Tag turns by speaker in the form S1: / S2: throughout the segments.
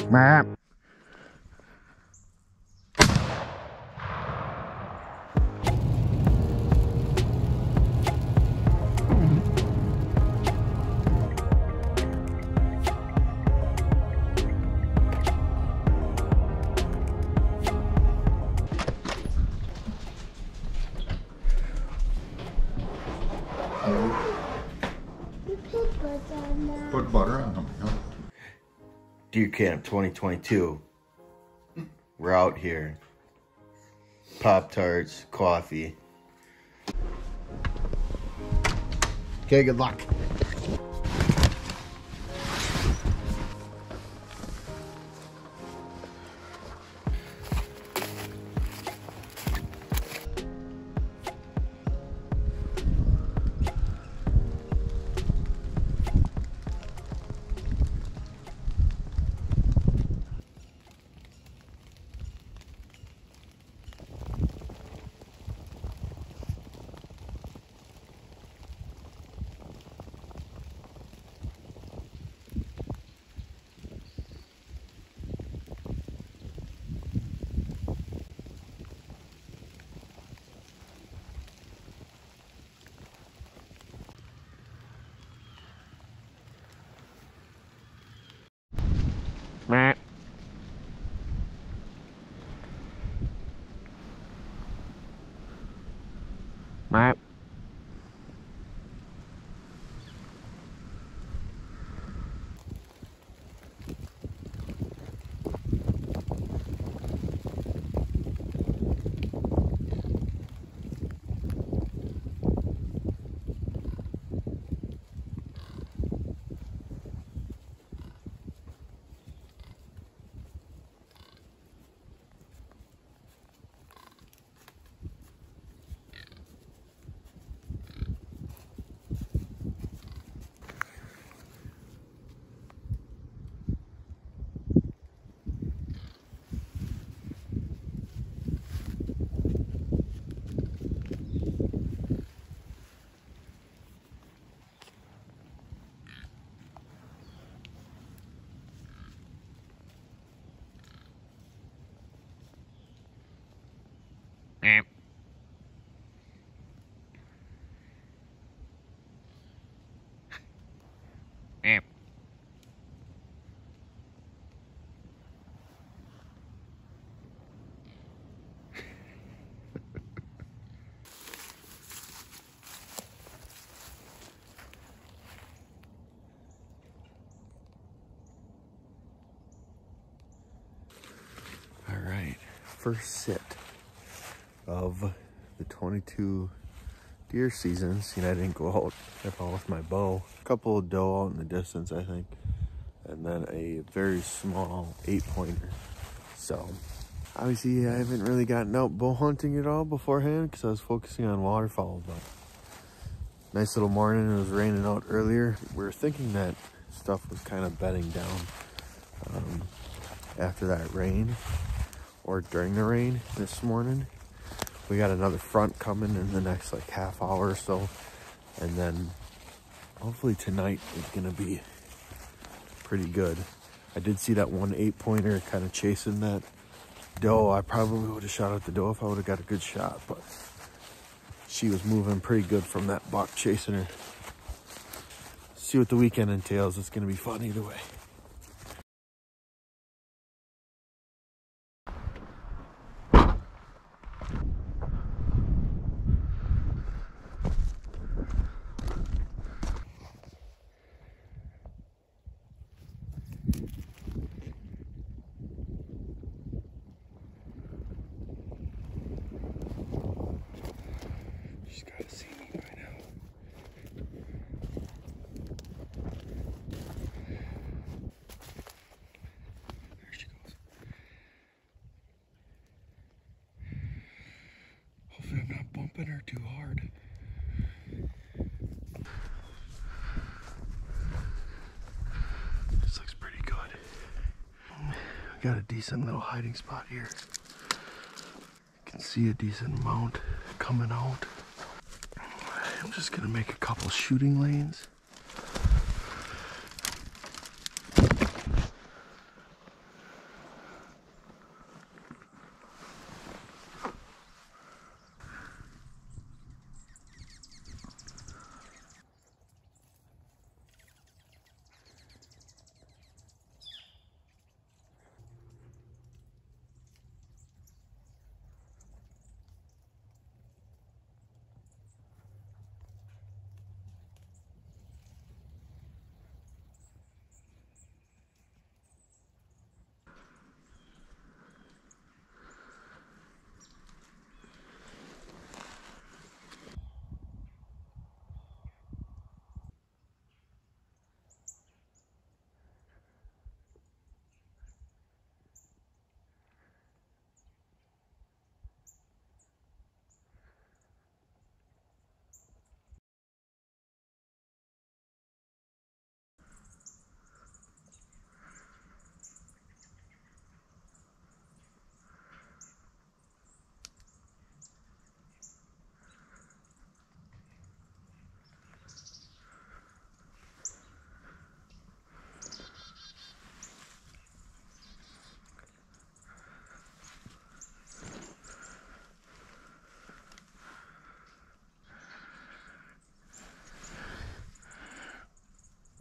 S1: Map.
S2: Put butter on them. No.
S3: Deer Camp 2022. We're out here. Pop-Tarts, coffee.
S1: Okay, good luck. Map. Map. Map. Map.
S3: All right, first sit of the 22 deer season. See, I didn't go out at all with my bow. A couple of doe out in the distance, I think, and then a very small 8-pointer. So obviously I haven't really gotten out bow hunting at all beforehand because I was focusing on waterfowl, but nice little morning. It was raining out earlier. We were thinking that stuff was kind of bedding down after that rain or during the rain this morning. We got another front coming in the next like half hour or so, and then hopefully tonight is gonna be pretty good. I did see that one 8-pointer kind of chasing that doe. I probably would have shot at the doe if I would have got a good shot, but she was moving pretty good from that buck chasing her. See what the weekend entails. It's gonna be fun either way. She's gotta see me by now. There she goes. Hopefully I'm not bumping her too hard. This looks pretty good. I got a decent little hiding spot here. You can see a decent amount coming out. I'm just gonna make a couple shooting lanes.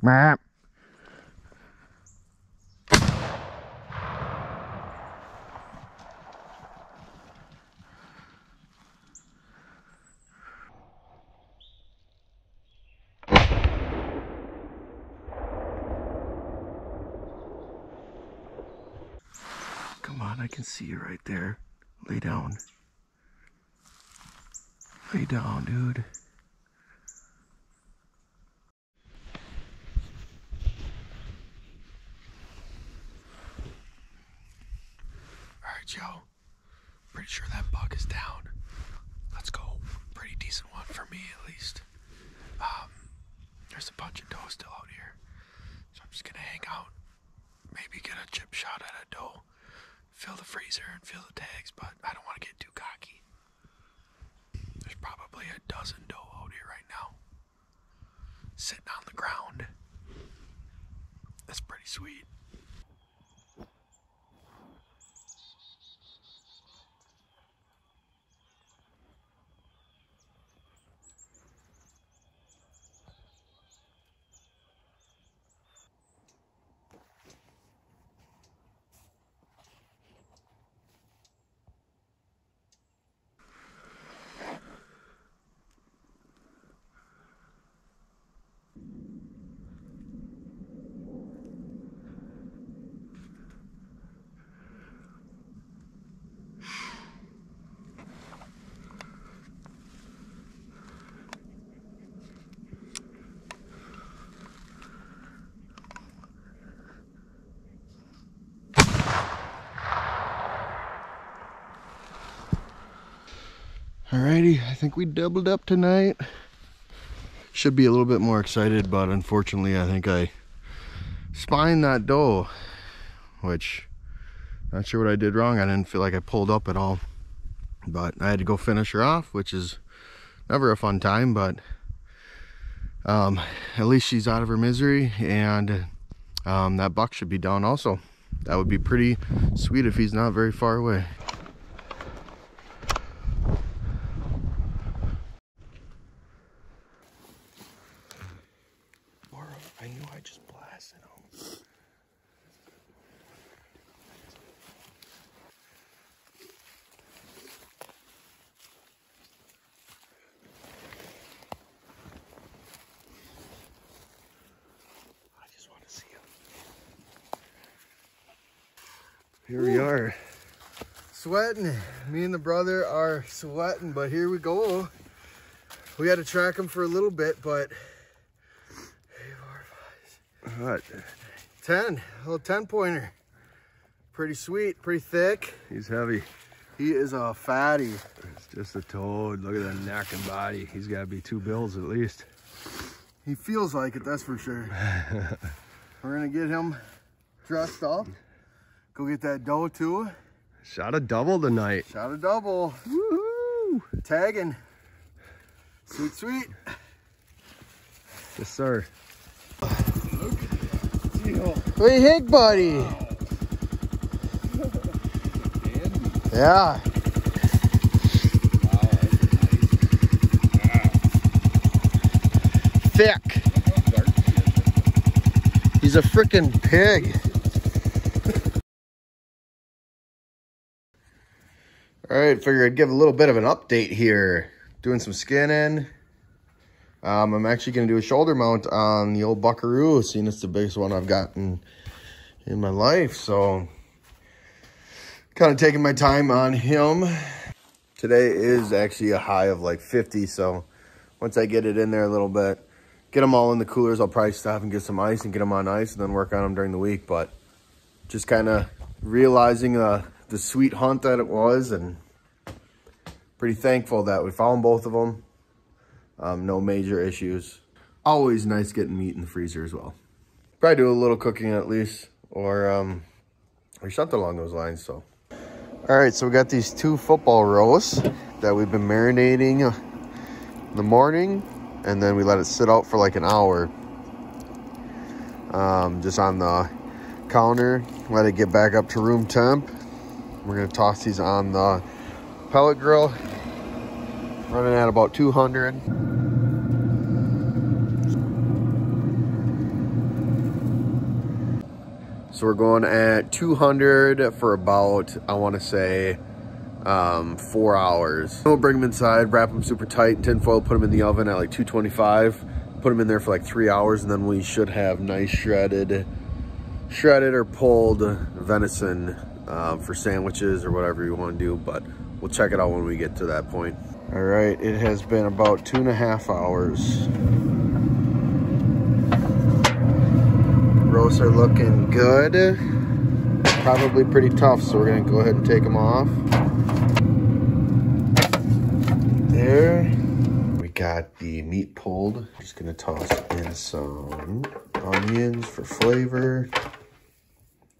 S1: Map.
S3: Come on, I can see you right there. Lay down. Lay down, dude. Alright, Joe. Pretty sure that buck is down. Let's go. Pretty decent one for me, at least. There's a bunch of doe still out here. So I'm just gonna hang out. Maybe get a chip shot at a doe. Fill the freezer and fill the tags, but I don't want to get too cocky. There's probably a dozen doe out here right now. Sitting on the ground. That's pretty sweet. Alrighty, I think we doubled up tonight. Should be a little bit more excited, but unfortunately I think I spined that doe, which not sure what I did wrong. I didn't feel like I pulled up at all, but I had to go finish her off, which is never a fun time, but at least she's out of her misery, and that buck should be down also. That would be pretty sweet if he's not very far away. I knew I just blasted him. I just want to see him. Here we are. Sweating. Me and the brother are sweating, but here we go. We had to track him for a little bit, but what? 10, a little 10-pointer. Pretty sweet, pretty thick.
S4: He's heavy.
S3: He is a fatty.
S4: It's just a toad. Look at that neck and body. He's got to be 2 bills at least.
S3: He feels like it, that's for sure. We're gonna get him dressed up. Go get that doe too.
S4: Shot a double tonight.
S3: Shot a double.
S4: Woohoo!
S3: Tagging. Sweet, sweet.
S4: Yes, sir.
S3: What do you think, buddy? Yeah. Thick. He's a frickin' pig. All right, figured I'd give a little bit of an update here. Doing some skinning. I'm actually going to do a shoulder mount on the old buckaroo, seeing it's the biggest one I've gotten in my life. So, kind of taking my time on him. Today is actually a high of like 50, so once I get it in there a little bit, get them all in the coolers, I'll probably stop and get some ice and get them on ice and then work on them during the week. But just kind of realizing the sweet hunt that it was, and pretty thankful that we found both of them. No major issues. Always nice getting meat in the freezer as well. Probably do a little cooking at least, or something along those lines. So, all right, so we got these 2 football roasts that we've been marinating in the morning, and then we let it sit out for like an hour, just on the counter. Let it get back up to room temp. We're gonna toss these on the pellet grill, running at about 200. So we're going at 200 for about, I want to say, 4 hours. We'll bring them inside, wrap them super tight in tinfoil, put them in the oven at like 225, put them in there for like 3 hours, and then we should have nice shredded or pulled venison for sandwiches or whatever you want to do, but we'll check it out when we get to that point. All right, it has been about 2.5 hours. Roasts are looking good. Probably pretty tough, so we're gonna go ahead and take them off. There. We got the meat pulled. Just gonna toss in some onions for flavor.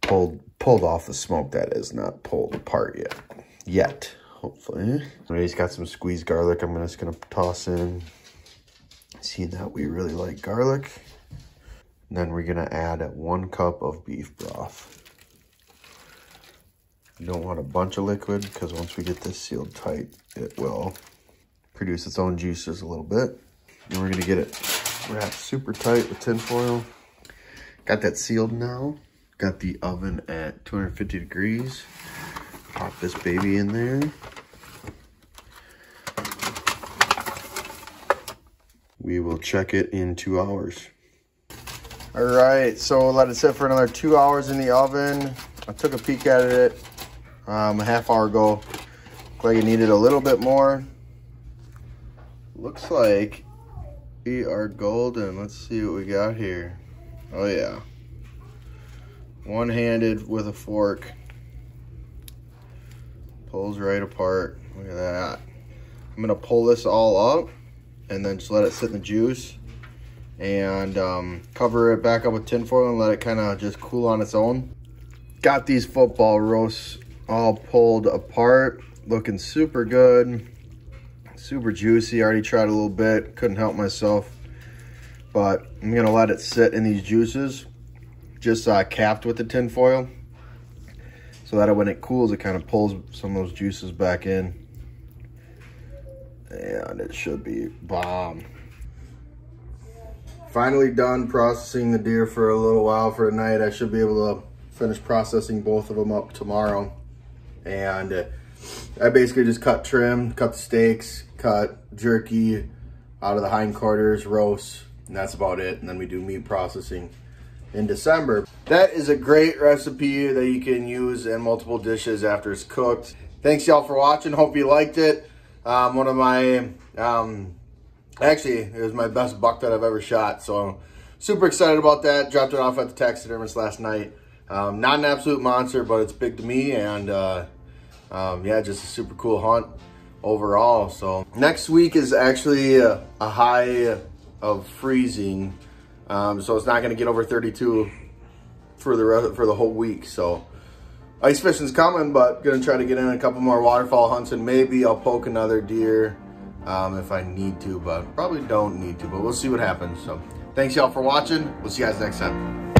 S3: Pulled off the smoke, that is, not pulled apart yet. Hopefully. He's got some squeezed garlic I'm just gonna toss in. Seeing that we really like garlic. And then we're gonna add 1 cup of beef broth. You don't want a bunch of liquid because once we get this sealed tight, it will produce its own juices a little bit. And we're gonna get it wrapped super tight with tin foil. Got that sealed now. Got the oven at 250 degrees. Pop this baby in there. We will check it in 2 hours. All right, so we'll let it sit for another 2 hours in the oven. I took a peek at it a half hour ago. Looked like it needed a little bit more. Looks like we are golden. Let's see what we got here. Oh yeah. One-handed with a fork. Pulls right apart. Look at that. I'm gonna pull this all up and then just let it sit in the juice and cover it back up with tin foil and let it kind of just cool on its own. Got these football roasts all pulled apart, looking super good, super juicy. Already tried a little bit, couldn't help myself, but I'm gonna let it sit in these juices, just capped with the tin foil, so that when it cools, it kind of pulls some of those juices back in, and it should be bomb. Finally done processing the deer for a little while for the night. I should be able to finish processing both of them up tomorrow. And I basically just cut trim, cut the steaks, cut jerky out of the hindquarters, roast, and that's about it. And then we do meat processing in December. That is a great recipe that you can use in multiple dishes after it's cooked. Thanks y'all for watching. Hope you liked it. One of my, actually, it was my best buck that I've ever shot. So super excited about that. Dropped it off at the taxidermist last night. Not an absolute monster, but it's big to me. And yeah, just a super cool hunt overall. So next week is actually a high of freezing. So it's not going to get over 32 for the whole week. So ice fishing's coming, but going to try to get in a couple more waterfowl hunts, and maybe I'll poke another deer if I need to, but probably don't need to, but we'll see what happens. So thanks y'all for watching. We'll see you guys next time.